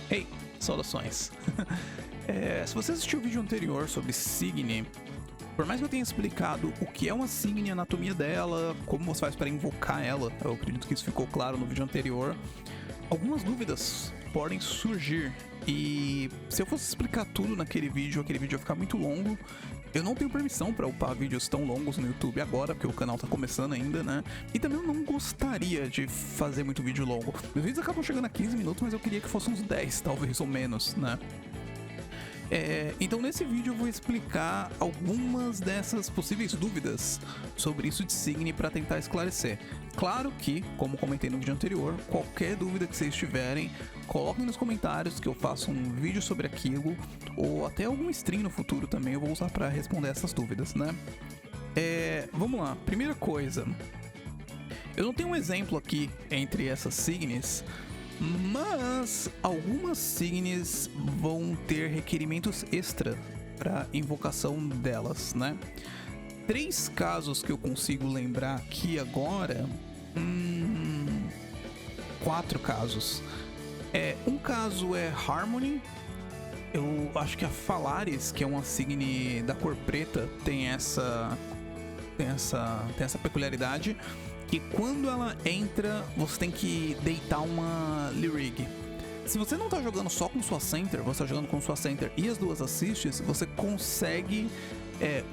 Hey, saudações! Se você assistiu o vídeo anterior sobre Signy, por mais que eu tenha explicado o que é uma Signy, a anatomia dela, como você faz para invocar ela, eu acredito que isso ficou claro no vídeo anterior, algumas dúvidas podem surgir. E se eu fosse explicar tudo naquele vídeo, aquele vídeo ia ficar muito longo. Eu não tenho permissão para upar vídeos tão longos no YouTube agora, porque o canal tá começando ainda, né? E também eu não gostaria de fazer muito vídeo longo. Meus vídeos acabam chegando a 15 minutos, mas eu queria que fossem uns 10, talvez, ou menos, né? Então nesse vídeo eu vou explicar algumas dessas possíveis dúvidas sobre isso de Signy para tentar esclarecer. Claro que, como comentei no vídeo anterior, qualquer dúvida que vocês tiverem, coloquem nos comentários que eu faço um vídeo sobre aquilo, ou até algum stream no futuro também eu vou usar para responder essas dúvidas, né? Vamos lá, primeira coisa, eu não tenho um exemplo aqui entre essas Signies, mas algumas Signies vão ter requerimentos extra para invocação delas, né? 3 casos que eu consigo lembrar aqui agora. 4 casos. Um caso é Harmony. Eu acho que a Phalaris, que é uma Signy da cor preta, tem essa peculiaridade. Que quando ela entra, você tem que deitar uma Lyrig. Se você não tá jogando só com sua Center, você tá jogando com sua Center e as duas assists, você consegue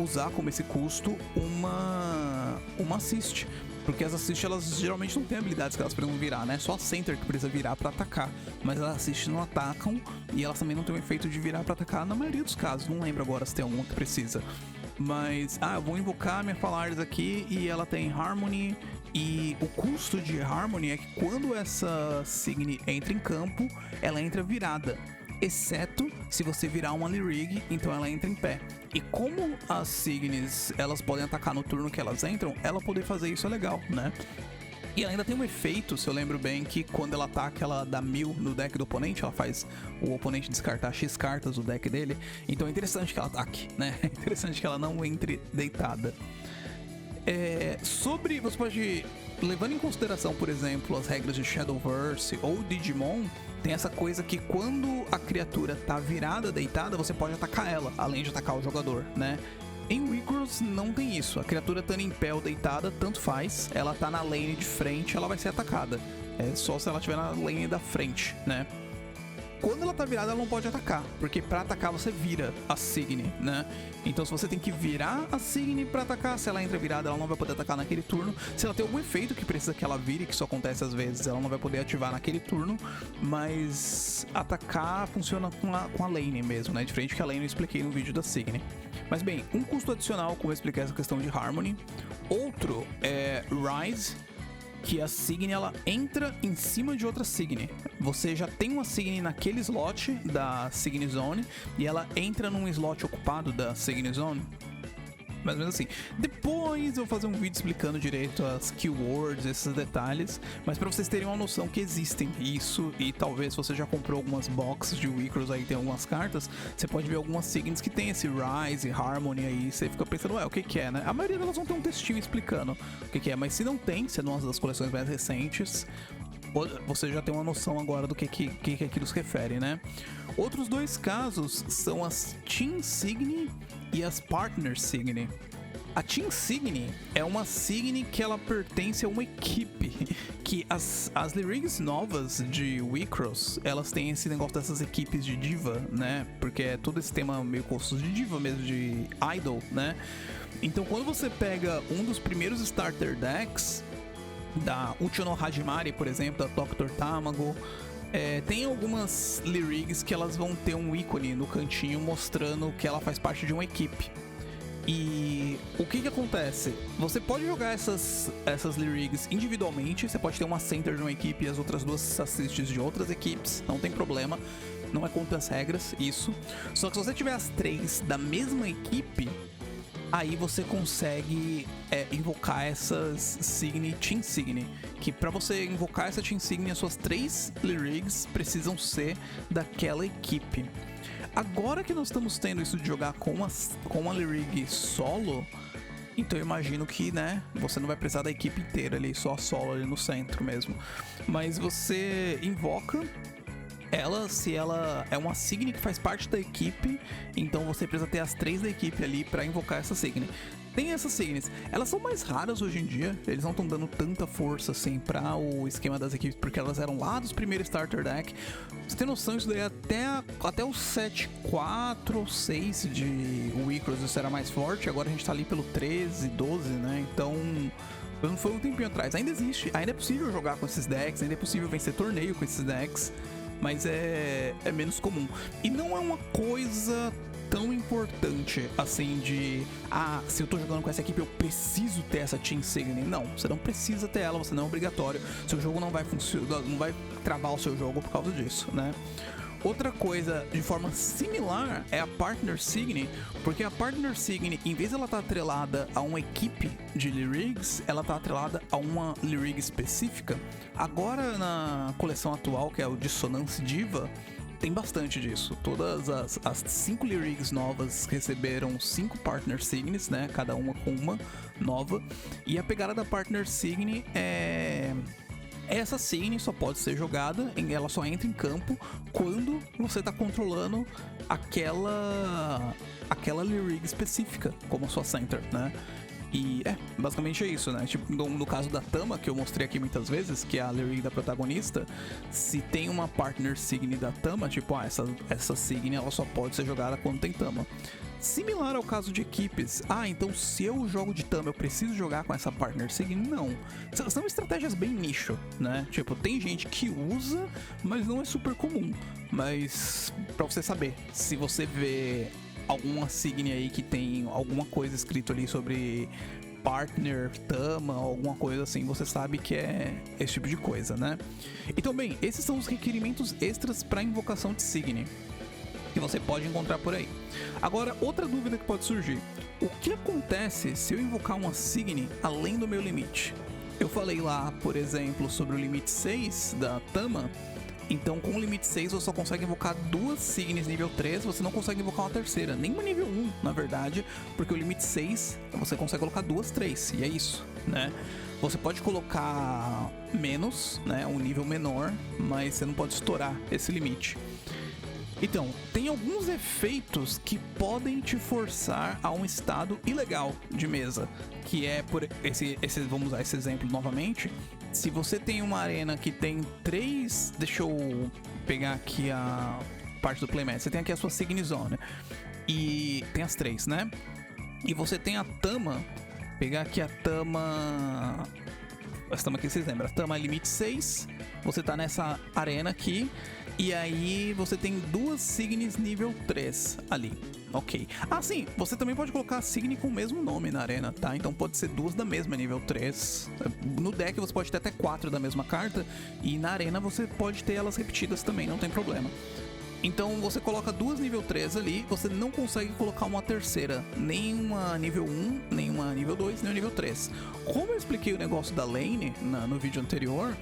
usar como esse custo uma assist. Porque as assists, elas geralmente não têm habilidades que elas precisam virar, né? Só a Center que precisa virar pra atacar. Mas as assists não atacam e elas também não têm o efeito de virar pra atacar na maioria dos casos. Não lembro agora se tem alguma que precisa. Mas, eu vou invocar minha Phalaris aqui e ela tem Harmony. E o custo de Harmony é que quando essa Signy entra em campo, ela entra virada. Exceto se você virar uma Lyrig, então ela entra em pé. E como as Signies, elas podem atacar no turno que elas entram, ela poder fazer isso é legal, né? E ela ainda tem um efeito, se eu lembro bem, que quando ela ataca, ela dá 1000 no deck do oponente, ela faz o oponente descartar X cartas do deck dele. Então é interessante que ela ataque, né? É interessante que ela não entre deitada. Você pode, levando em consideração, por exemplo, as regras de Shadowverse ou Digimon, tem essa coisa que quando a criatura tá virada, deitada, você pode atacar ela, além de atacar o jogador, né? Em Wycross não tem isso, a criatura estando em pé ou deitada, tanto faz, ela tá na lane de frente, ela vai ser atacada. É só se ela estiver na lane da frente, né? Quando ela tá virada, ela não pode atacar, porque pra atacar você vira a Signy, né? Então se você tem que virar a Signy pra atacar, se ela entra virada, ela não vai poder atacar naquele turno. Se ela tem algum efeito que precisa que ela vire, que isso acontece às vezes, ela não vai poder ativar naquele turno. Mas atacar funciona com a lane mesmo, né? Diferente que a lane eu expliquei no vídeo da Signy. Mas bem, um custo adicional, como eu expliquei essa questão de Harmony. Outro é Rise, que a Signy ela entra em cima de outra Signy. Você já tem uma Signy naquele slot da Signy Zone e ela entra num slot ocupado da Signy Zone. Mais ou menos assim. Depois eu vou fazer um vídeo explicando direito as keywords, esses detalhes, mas pra vocês terem uma noção que existem isso, e talvez se você já comprou algumas boxes de Wycross aí, tem algumas cartas, você pode ver algumas Signs que tem esse Rise, Harmony aí, você fica pensando, o que é, né? A maioria delas vão ter um textinho explicando o que é, mas se não tem, se é uma das coleções mais recentes, você já tem uma noção agora do que aquilo se refere, né? Outros 2 casos são as Team Signy e as Partner Signy. A Team Signy é uma Signy que ela pertence a uma equipe, que as Lyrigs novas de Wycross, elas têm esse negócio dessas equipes de diva, né? Porque é todo esse tema meio curso de diva mesmo, de idol, né? Então quando você pega um dos primeiros starter decks, da Uchi no Hajimari, por exemplo, da Dr. Tamago, tem algumas Lyrigs que elas vão ter um ícone no cantinho mostrando que ela faz parte de uma equipe. E o que acontece? Você pode jogar essas Lyrigs individualmente, você pode ter uma Center de uma equipe e as outras 2 assists de outras equipes, não tem problema, não é contra as regras, isso. Só que se você tiver as 3 da mesma equipe, aí você consegue invocar essas Signy, Team Signy. Que pra você invocar essa Team Signy, as suas 3 Lyrigs precisam ser daquela equipe. Agora que nós estamos tendo isso de jogar com uma Lyrig solo, então eu imagino que, né, você não vai precisar da equipe inteira ali, só a solo ali no centro mesmo. Mas você invoca Se ela é uma Signy que faz parte da equipe, então você precisa ter as 3 da equipe ali pra invocar essa Signy. Tem essas Signies, elas são mais raras hoje em dia, eles não estão dando tanta força assim pra o esquema das equipes, porque elas eram lá dos primeiros Starter Deck. Você tem noção, isso daí até o 7-4 ou 6 de Wicross isso era mais forte, agora a gente tá ali pelo 13, 12, né? Então não foi um tempinho atrás. Ainda existe, ainda é possível jogar com esses decks, ainda é possível vencer torneio com esses decks, mas é menos comum. E não é uma coisa tão importante assim de se eu tô jogando com essa equipe eu preciso ter essa Team Signy. Não, você não precisa ter ela, você não é obrigatório. Seu jogo não vai funcionar, não vai travar o seu jogo por causa disso, né? Outra coisa de forma similar é a Partner Signy, porque a Partner Signy, em vez de ela estar atrelada a uma equipe de Lyrigs, ela está atrelada a uma Lyrig específica. Agora na coleção atual, que é o Dissonance Diva, tem bastante disso. Todas as 5 Lyrigs novas receberam 5 Partner Signies, né? Cada uma com uma nova. E a pegada da Partner Signy é... Essa Signy só pode ser jogada, ela só entra em campo quando você está controlando aquela Lyrig específica como sua center, né? E basicamente é isso, né? Tipo, no caso da Tama, que eu mostrei aqui muitas vezes, que é a Lyrig da protagonista, se tem uma Partner Signy da Tama, tipo, essa Signy ela só pode ser jogada quando tem Tama. Similar ao caso de equipes. Então se eu jogo de Tama, eu preciso jogar com essa Partner Signy? Não. São estratégias bem nicho, né? Tipo, tem gente que usa, mas não é super comum. Mas, pra você saber, se você vê alguma Signy aí que tem alguma coisa escrito ali sobre Partner, Tama, alguma coisa assim, você sabe que é esse tipo de coisa, né? Então, bem, esses são os requerimentos extras para invocação de Signy que você pode encontrar por aí. Agora, outra dúvida que pode surgir: o que acontece se eu invocar uma Signy além do meu limite? Eu falei lá, por exemplo, sobre o limite 6 da Tama. Então, com o limite 6, você só consegue invocar 2 Signies nível 3, você não consegue invocar uma terceira, nem uma nível 1, na verdade, porque o limite 6, você consegue colocar 2, 3, e é isso, né? Você pode colocar menos, né, um nível menor, mas você não pode estourar esse limite. Então, tem alguns efeitos que podem te forçar a um estado ilegal de mesa, que é por vamos usar esse exemplo novamente. Se você tem uma arena que tem 3, deixa eu pegar aqui a parte do playmat. Você tem aqui a sua Signy Zone e tem as 3, né? E você tem a Tama, pegar aqui a Tama, essa Tama aqui vocês lembram, a Tama limite 6, você tá nessa arena aqui. E aí você tem 2 Signies nível 3 ali, ok. Sim, você também pode colocar a Signy com o mesmo nome na arena, tá? Então pode ser 2 da mesma nível 3. No deck você pode ter até 4 da mesma carta. E na arena você pode ter elas repetidas também, não tem problema. Então você coloca 2 nível 3 ali, você não consegue colocar uma terceira, nem uma nível 1, nem uma nível 2, nem uma nível 3. Como eu expliquei o negócio da lane no vídeo anterior,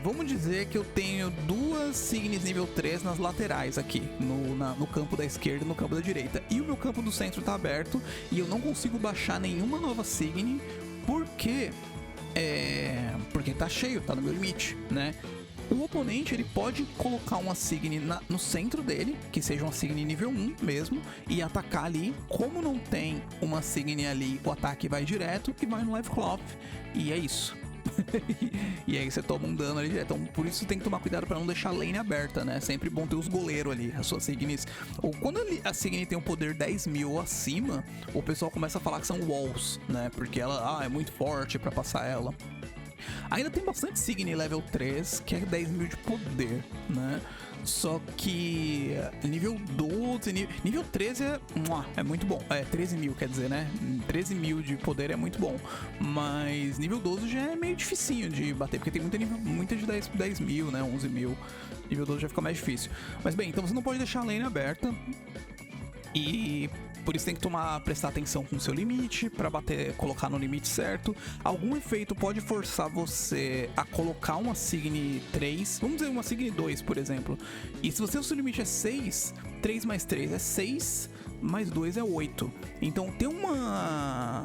vamos dizer que eu tenho 2 Signies nível 3 nas laterais aqui, no campo da esquerda e no campo da direita. E o meu campo do centro tá aberto e eu não consigo baixar nenhuma nova Signy porque tá cheio, tá no meu limite, né? O oponente ele pode colocar uma Signy no centro dele, que seja uma Signy nível 1 mesmo, e atacar ali. Como não tem uma Signy ali, o ataque vai direto e vai no Life Cloth, e é isso. E aí você toma um dano ali direto. Então por isso tem que tomar cuidado pra não deixar a lane aberta, né? Sempre bom ter os goleiros ali, as suas Signies. Ou quando a Signy tem um poder 10.000 ou acima, o pessoal começa a falar que são walls, né? Porque ela é muito forte pra passar ela. Ainda tem bastante Signy level 3, que é 10.000 de poder, né? Só que nível 12, nível 13 é muito bom. 13.000 quer dizer, né? 13.000 de poder é muito bom. Mas nível 12 já é meio dificinho de bater, porque tem muita de 10.000, né? 11.000. Nível 12 já fica mais difícil. Mas bem, então você não pode deixar a lane aberta. E por isso tem que prestar atenção com o seu limite, pra colocar no limite certo. Algum efeito pode forçar você a colocar uma Signy 3, vamos dizer uma Signy 2, por exemplo. E se o seu limite é 6, 3 mais 3 é 6, mais 2 é 8. Então ter uma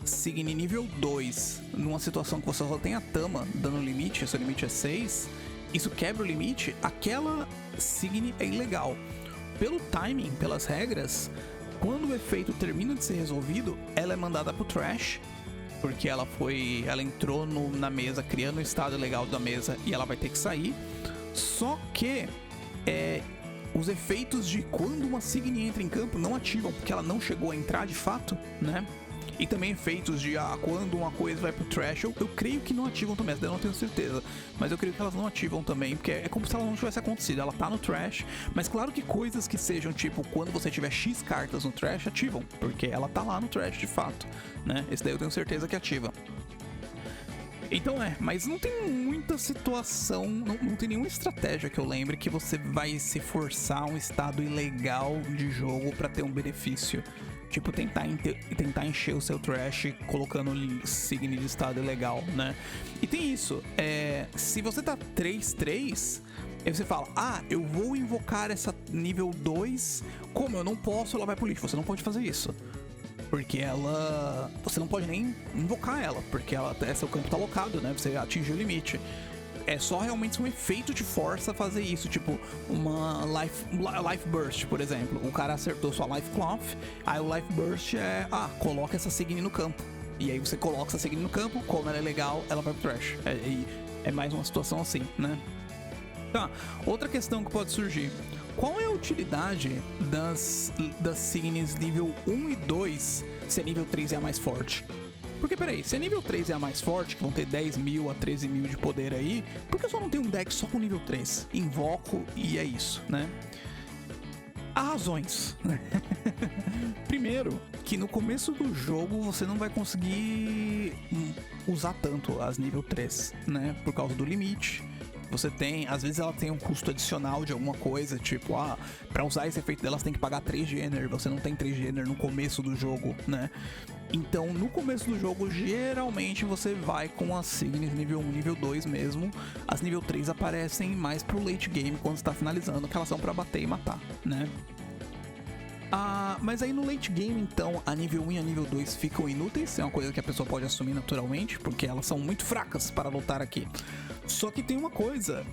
Signy nível 2 numa situação que você só tem a Tama dando limite, seu limite é 6, isso quebra o limite, aquela Signy é ilegal. Pelo timing, pelas regras, quando o efeito termina de ser resolvido, ela é mandada pro trash, porque ela entrou na mesa, criando o estado legal da mesa, e ela vai ter que sair. Só que os efeitos de quando uma Signy entra em campo não ativam, porque ela não chegou a entrar de fato, né? E também efeitos de quando uma coisa vai pro trash, eu creio que não ativam também, eu não tenho certeza. Mas eu creio que elas não ativam também, porque é como se ela não tivesse acontecido. Ela tá no trash, mas claro que coisas que sejam tipo, quando você tiver X cartas no trash, ativam, porque ela tá lá no trash de fato, né? Esse daí eu tenho certeza que ativa. Então mas não tem muita situação, não tem nenhuma estratégia que eu lembre que você vai se forçar a um estado ilegal de jogo pra ter um benefício. Tipo, tentar encher o seu trash colocando Signy de estado ilegal, né? E tem isso, se você tá 3-3, aí você fala, eu vou invocar essa nível 2, como eu não posso, ela vai pro lixo. Você não pode fazer isso. Porque você não pode nem invocar ela, porque seu campo tá locado, né? Você atingiu o limite. É só realmente um efeito te força a fazer isso, tipo uma Life Burst, por exemplo. O cara acertou sua Life Cloth, aí o Life Burst coloca essa Signy no campo. E aí você coloca essa Signy no campo, como ela é legal, ela vai pro trash. É mais uma situação assim, né? Tá, outra questão que pode surgir. Qual é a utilidade das Signys nível 1 e 2 se a nível 3 é a mais forte? Porque, peraí, se a nível 3 é a mais forte, que vão ter 10 mil a 13 mil de poder aí, por que eu só não tenho um deck só com nível 3? Invoco e é isso, né? Há razões. Primeiro, que no começo do jogo você não vai conseguir usar tanto as nível 3, né? Por causa do limite. Você tem, às vezes ela tem um custo adicional de alguma coisa, tipo, pra usar esse efeito dela você tem que pagar 3 de Ener, você não tem 3 de Ener no começo do jogo, né? Então, no começo do jogo, geralmente você vai com as Signys nível 1, nível 2 mesmo. As nível 3 aparecem mais pro late game, quando você tá finalizando, que elas são pra bater e matar, né? Mas aí no late game, então, a nível 1 e a nível 2 ficam inúteis. É uma coisa que a pessoa pode assumir naturalmente, porque elas são muito fracas para lutar aqui. Só que tem uma coisa,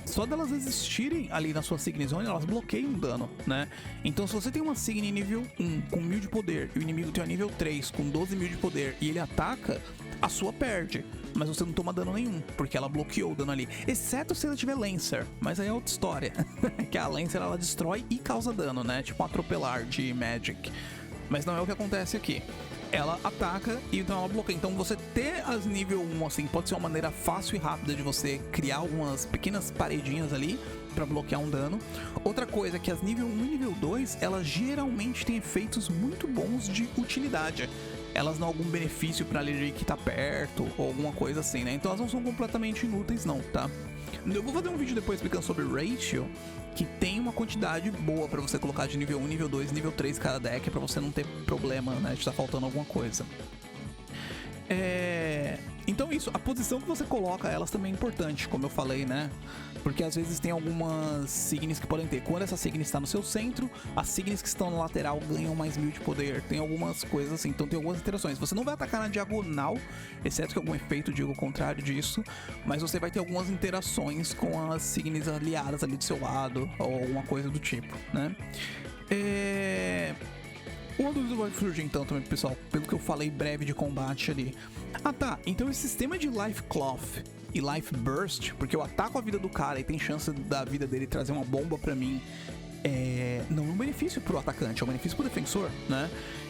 só delas existirem ali na sua Signy Zone, elas bloqueiam dano, né? Então se você tem uma Signy nível 1 com 1000 de poder e o inimigo tem uma nível 3 com 12 mil de poder e ele ataca, a sua perde. Mas você não toma dano nenhum, porque ela bloqueou o dano ali. Exceto se ela tiver Lancer, mas aí é outra história. Que a Lancer ela destrói e causa dano, né? Tipo um atropelar de Magic. Mas não é o que acontece aqui. Ela ataca e então ela bloqueia. Então você ter as nível 1 assim pode ser uma maneira fácil e rápida de você criar algumas pequenas paredinhas ali pra bloquear um dano. Outra coisa é que as nível 1 e nível 2, elas geralmente têm efeitos muito bons de utilidade. Elas dão algum benefício pra ali que tá perto ou alguma coisa assim, né? Então elas não são completamente inúteis não, tá? Eu vou fazer um vídeo depois explicando sobre Ratio, que tem uma quantidade boa pra você colocar de nível 1, nível 2, nível 3 cada deck, pra você não ter problema, né, de estar faltando alguma coisa. Então isso, a posição que você coloca elas também é importante, como eu falei, né? Porque às vezes tem algumas Signys que podem ter. Quando essa Signy está no seu centro, as Signys que estão no lateral ganham mais 1000 de poder. Tem algumas coisas assim, então tem algumas interações. Você não vai atacar na diagonal, exceto que algum efeito diga o contrário disso, mas você vai ter algumas interações com as Signys aliadas ali do seu lado, ou alguma coisa do tipo, né? Uma dúvida vai surgir então também, pessoal, pelo que eu falei breve de combate ali. Tá, então esse sistema de Life Cloth e Life Burst, porque eu ataco a vida do cara e tem chance da vida dele trazer uma bomba pra mim, não é um benefício pro atacante, é um benefício pro defensor, né?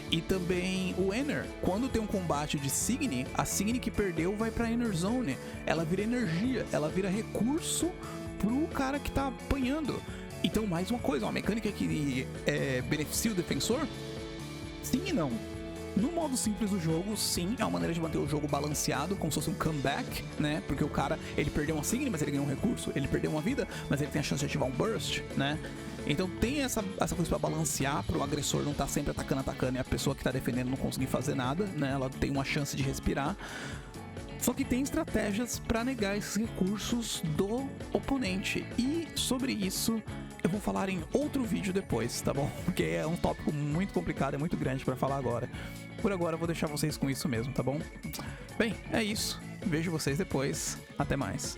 E também o Ener, quando tem um combate de Signy, a Signy que perdeu vai pra Ener Zone, ela vira energia, ela vira recurso pro cara que tá apanhando. Então mais uma coisa, uma mecânica que beneficia o defensor? Sim e não. No modo simples do jogo, sim, é uma maneira de manter o jogo balanceado, como se fosse um comeback, né? Porque o cara, ele perdeu uma Signy, mas ele ganhou um recurso. Ele perdeu uma vida, mas ele tem a chance de ativar um Burst, né? Então tem essa coisa pra balancear, pro agressor não tá sempre atacando, e a pessoa que tá defendendo não conseguir fazer nada, né? Ela tem uma chance de respirar. Só que tem estratégias pra negar esses recursos do oponente. E sobre isso eu vou falar em outro vídeo depois, tá bom? Porque é um tópico muito complicado, é muito grande pra falar agora. Por agora eu vou deixar vocês com isso mesmo, tá bom? Bem, é isso. Vejo vocês depois. Até mais.